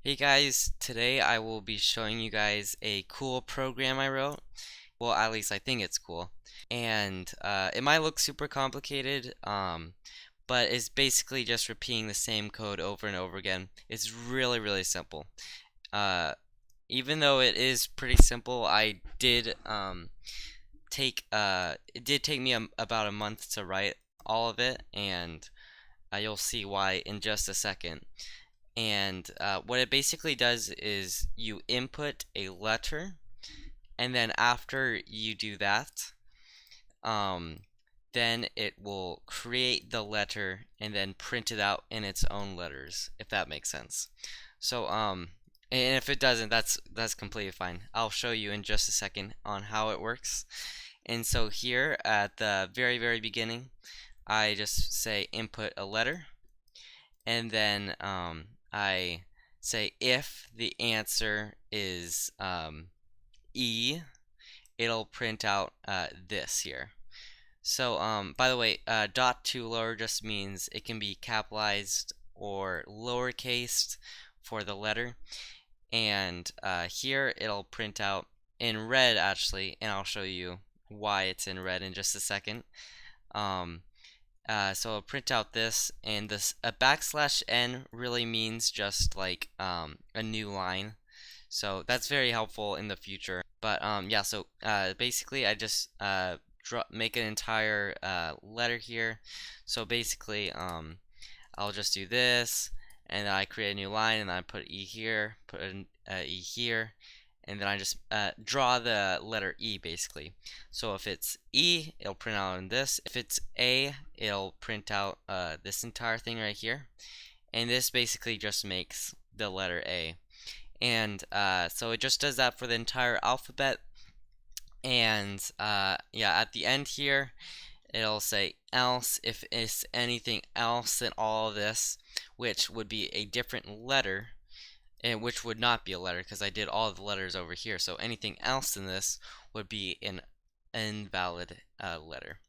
Hey guys, today I will be showing you guys a cool program I wrote. Well, at least I think it's cool. And it might look super complicated, but it's basically just repeating the same code over and over again. It's really, really simple. Uh, Even though it is pretty simple, I did it did take me about a month to write all of it, and you'll see why in just a second. And what it basically does is you input a letter, and then after you do that, um, then it will create the letter and then print it out in its own letters, if that makes sense. So, and if it doesn't, that's completely fine. I'll show you in just a second on how it works. And so here at the very, very beginning, I just say input a letter, and then I say if the answer is E, it'll print out this here. So by the way, dot to lower just means it can be capitalized or lowercased for the letter, and here it'll print out in red actually, and I'll show you why it's in red in just a second. Um, so I'll print out this, and this a backslash n really means just like a new line. So that's very helpful in the future. But yeah, so basically I just make an entire letter here. So basically I'll just do this, and then I create a new line, and then I put E here, put an E here, and then I just draw the letter E basically. So if it's E, it'll print out on this. If it's A, it'll print out this entire thing right here. And this basically just makes the letter A. And so it just does that for the entire alphabet. And yeah, at the end here, it'll say else if it's anything else than all of this, which would be a different letter, and which would not be a letter because I did all the letters over here. So anything else in this would be an invalid letter,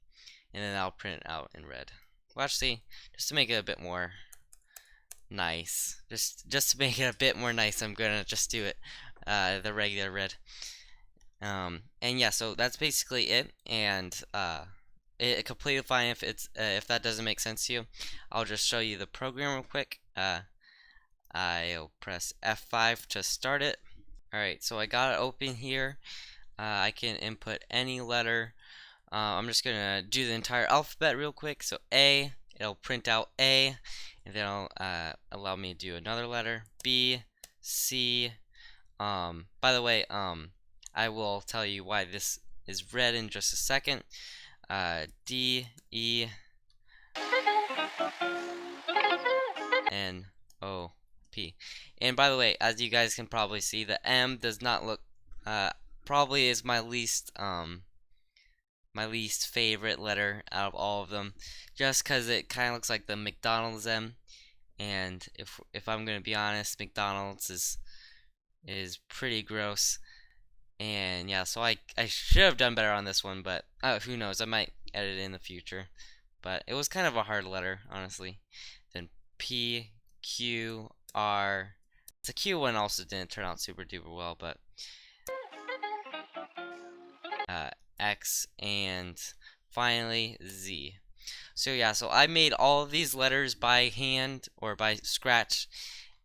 and then I'll print it out in red. Well, actually, just to make it a bit more nice, just to make it a bit more nice, I'm gonna just do it the regular red. And yeah, so that's basically it, and it completely fine if that doesn't make sense to you. I'll just show you the program real quick. I'll press F5 to start it. Alright, so I got it open here. I can input any letter. I'm just gonna do the entire alphabet real quick. So A, it'll print out A, and then it'll allow me to do another letter. B, C. By the way, I will tell you why this is red in just a second. D, E, N, O, P. And by the way, as you guys can probably see, the M does not look, probably is my least favorite letter out of all of them, just because it kind of looks like the McDonald's M. And if I'm gonna be honest, McDonald's is pretty gross. And yeah, so I should have done better on this one, but who knows? I might edit it in the future. But it was kind of a hard letter, honestly. Then P, Q, R. The Q one also didn't turn out super duper well, but X, and finally Z. So yeah, so I made all of these letters by hand or by scratch,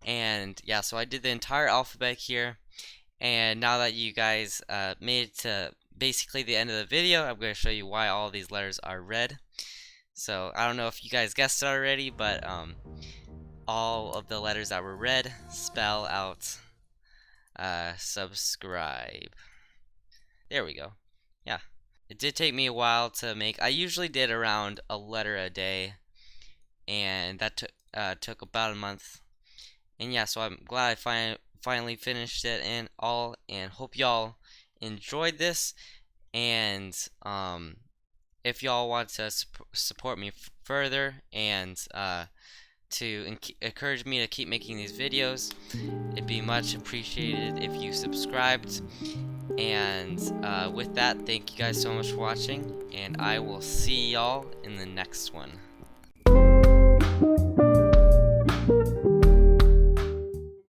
and yeah, so I did the entire alphabet here. And now that you guys made it to basically the end of the video, I'm going to show you why all these letters are red. So I don't know if you guys guessed it already, but all of the letters that were red spell out subscribe. There we go. Yeah. It did take me a while to make. I usually did around a letter a day, and that took about a month. And yeah, so I'm glad I finally finished it and all, and hope y'all enjoyed this. And if y'all want to support me further and to encourage me to keep making these videos, it'd be much appreciated if you subscribed. And with that, thank you guys so much for watching, and I will see y'all in the next one.